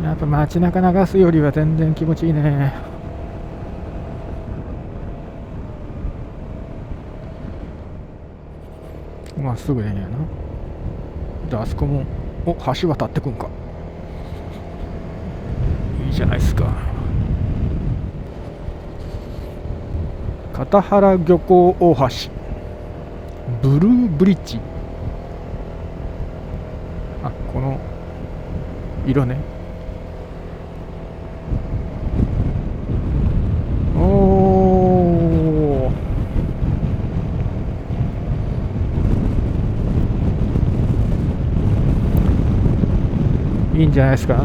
やっぱ街中流すよりは全然気持ちいいね。まっすぐでいいやな。であそこも橋渡ってくんか。いいじゃないですか。片原漁港大橋ブルーブリッジ。あ、この色ね。おー、いいんじゃないですか。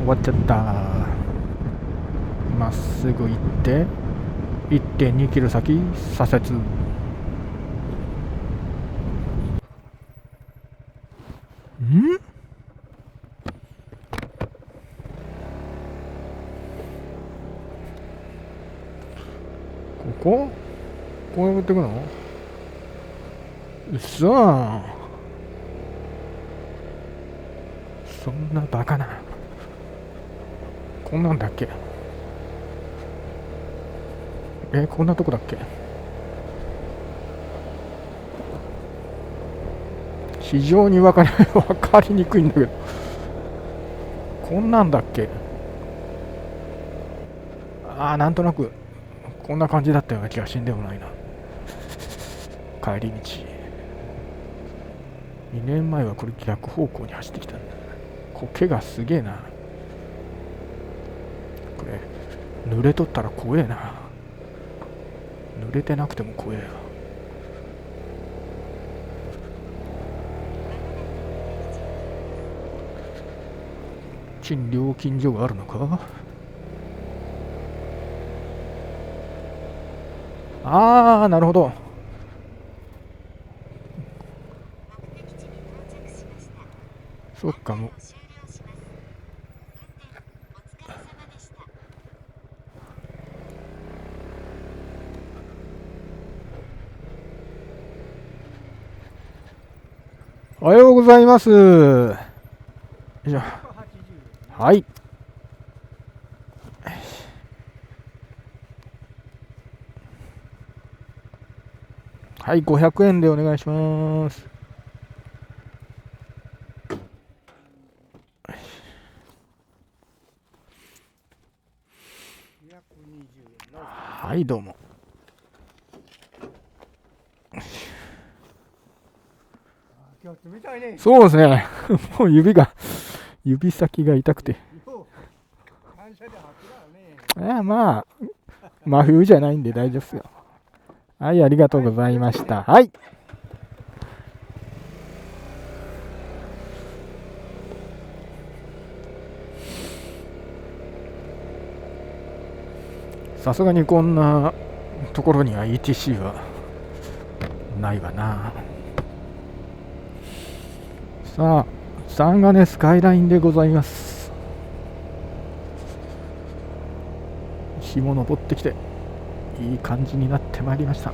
終わっちゃった。まっすぐ行って1.2キロ先左折。ここうやってくの。うっそー、そんなバカな。こんなんだっけ。こんなとこだっけ。非常に分かりにくいんだけど、こんなんだっけ。なんとなくこんな感じだったような気がしんでもないな。帰り道2年前はこれ逆方向に走ってきたんだ。苔がすげえな。これ濡れとったら怖えな。濡れてなくても怖えよ。賃料金所があるのか。なるほど。そっか。もうおはようございます。よいしょ。はい。はい、500円でお願いします。はい、どうも。そうですね。もう指先が痛くて。まあ、真冬じゃないんで大丈夫ですよ。はい、ありがとうございました。はい。さすがにこんなところには ETC はないわな。さあ、三金スカイラインでございます。日も昇ってきていい感じになってまいりました。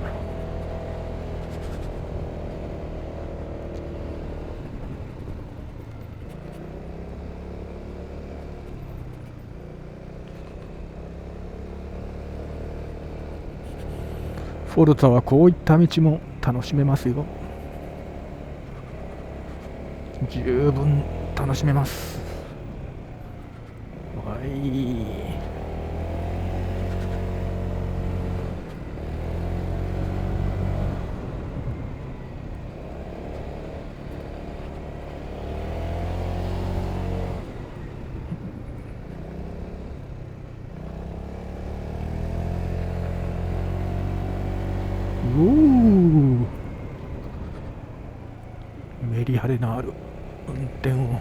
フォルツァはこういった道も楽しめますよ。十分楽しめます。はい。メリハリのある運転を。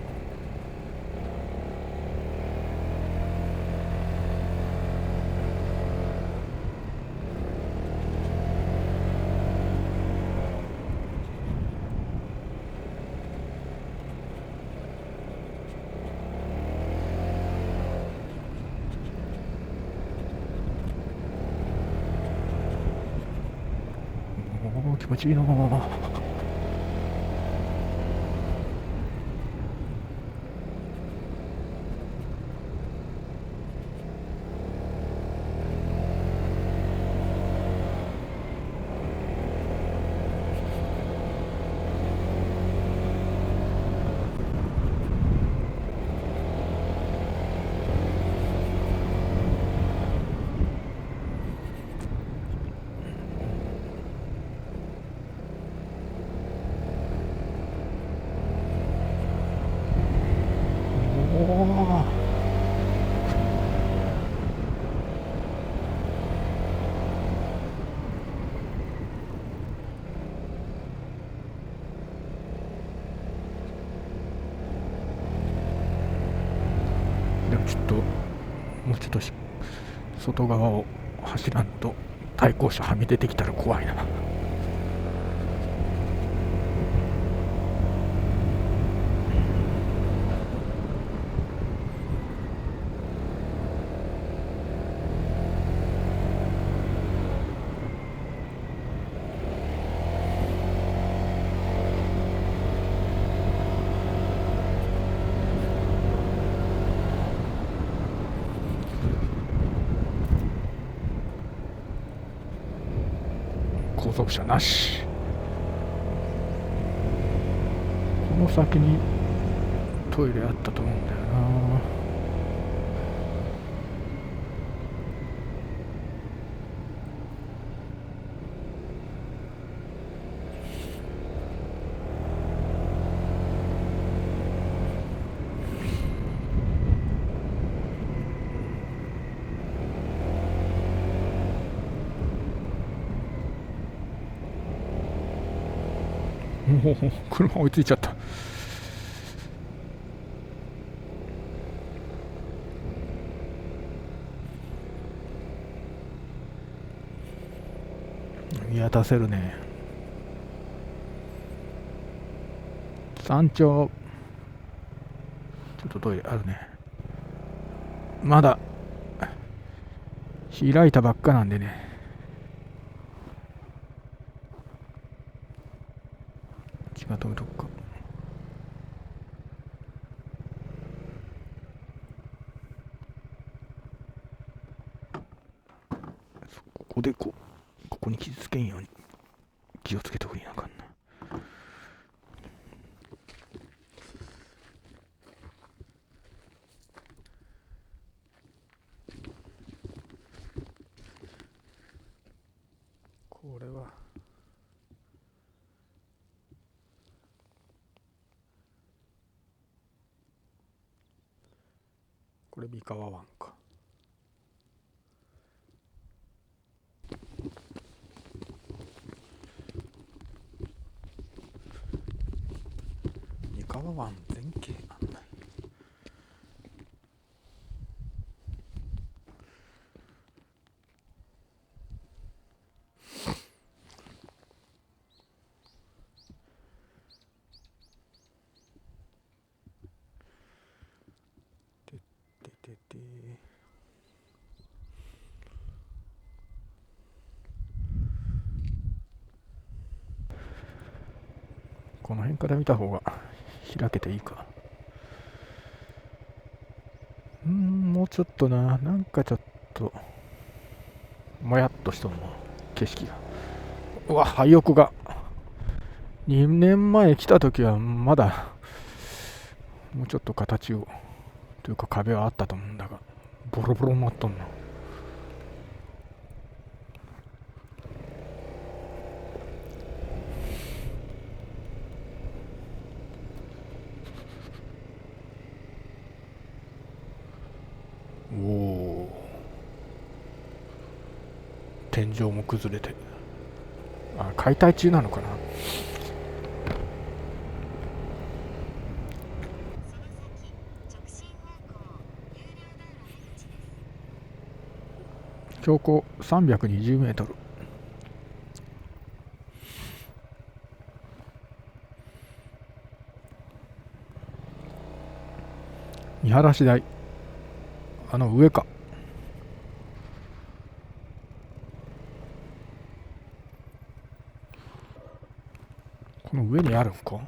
気持ちいいな。でもちょっともうちょっと外側を走らんと対向車はみ出てきたら怖いな。後続車なし。この先にトイレあったと思うんだよな。もう車追いついちゃった。見渡せるね。山頂ちょっとトイレあるね。まだ開いたばっかなんでね。違う止めとくか。ここでここに傷つけんように気をつけておくになあかんな。これはこれ三河湾か。三河湾全景案内。この辺から見た方が開けていいか。もうちょっとな。なんかちょっともやっとしとんの景色が。うわ、廃屋が2年前来た時はまだもうちょっと形をというか壁はあったと思うんだが、ボロボロになっとんな。おお、天井も崩れて、解体中なのかな。標高320メートル。見晴らし台、あの上か。の上にあるんか。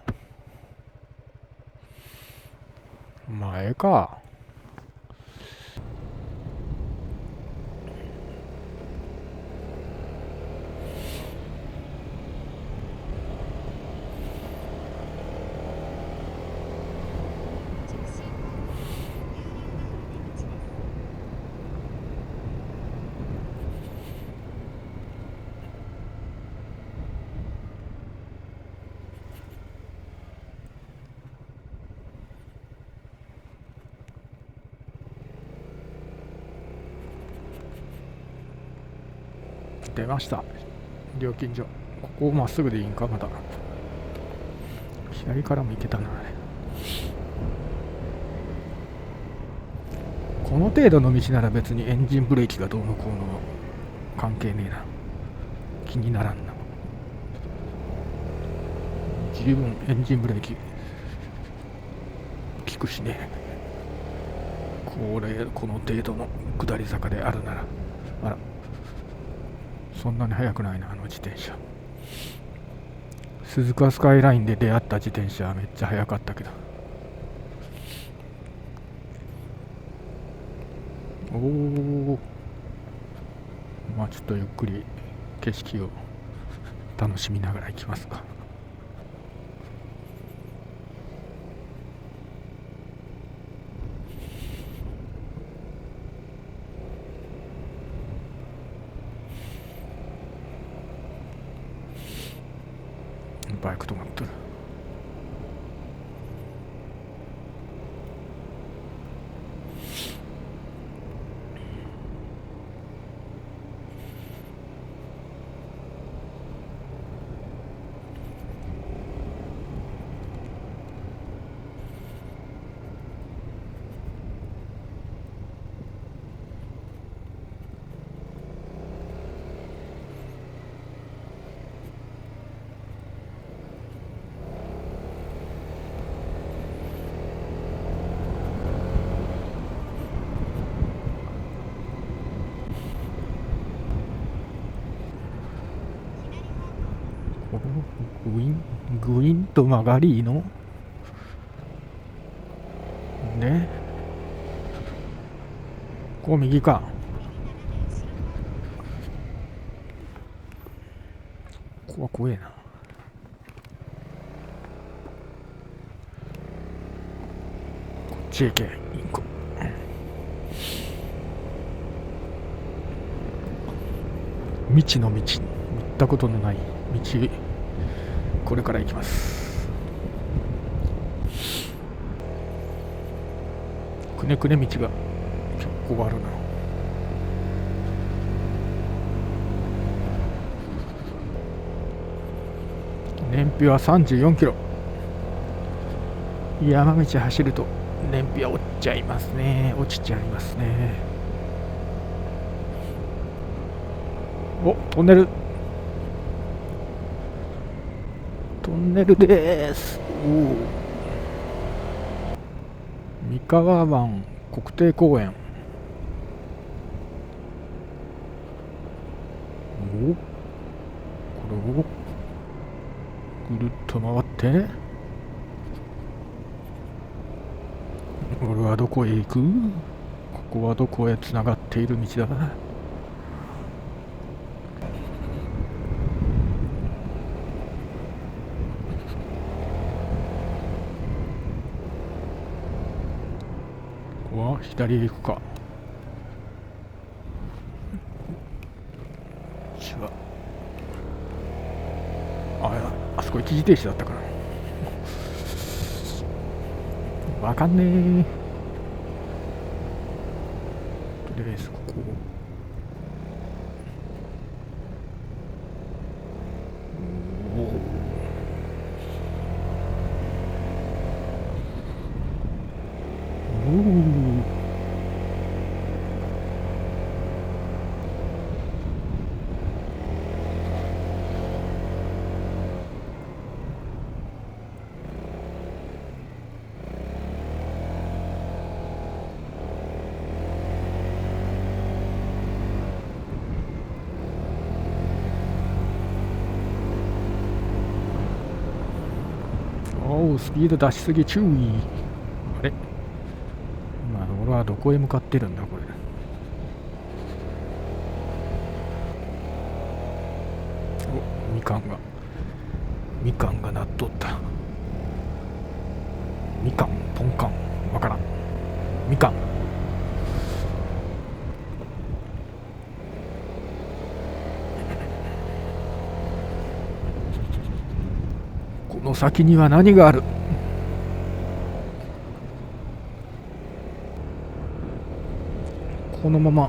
前か。出ました、料金所。ここをまっすぐでいいんか。まだ左からも行けたな。この程度の道なら別にエンジンブレーキがどうのこうの関係ねえな。気にならんな。十分エンジンブレーキ効くしね。この程度の下り坂であるなら。あら、そんなに速くないな、あの自転車。鈴鹿スカイラインで出会った自転車はめっちゃ速かったけど。おお、まあちょっとゆっくり景色を楽しみながら行きますか。バイク止まってる。グインと曲がりのね。ここ右か。ここは怖えな。こっちへ行け。インコ。未知の道、行ったことのない道、これから行きます。くねくね道が結構あるな。燃費は34キロ。山道走ると燃費は落ちちゃいますね。お、トンネルです。三河湾国定公園。お、これをぐるっと回って、俺はどこへ行く？ここはどこへつながっている道だ。ここは左へ行くか。あそこ一時停止だったからわかんねえ。とりあえずここおお、スピード出しすぎ注意。あれ、今俺はどこへ向かってるんだこれ。お、みかんがなっとった。みかんポンカンわからん。みかん、この先には何がある。このまま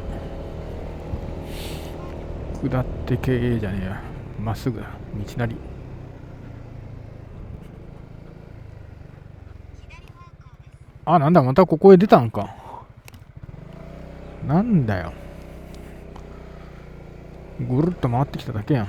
下ってけじゃねえや、まっすぐだ、道なり。あ、なんだ、またここへ出たんか。なんだよ、ぐるっと回ってきただけやん。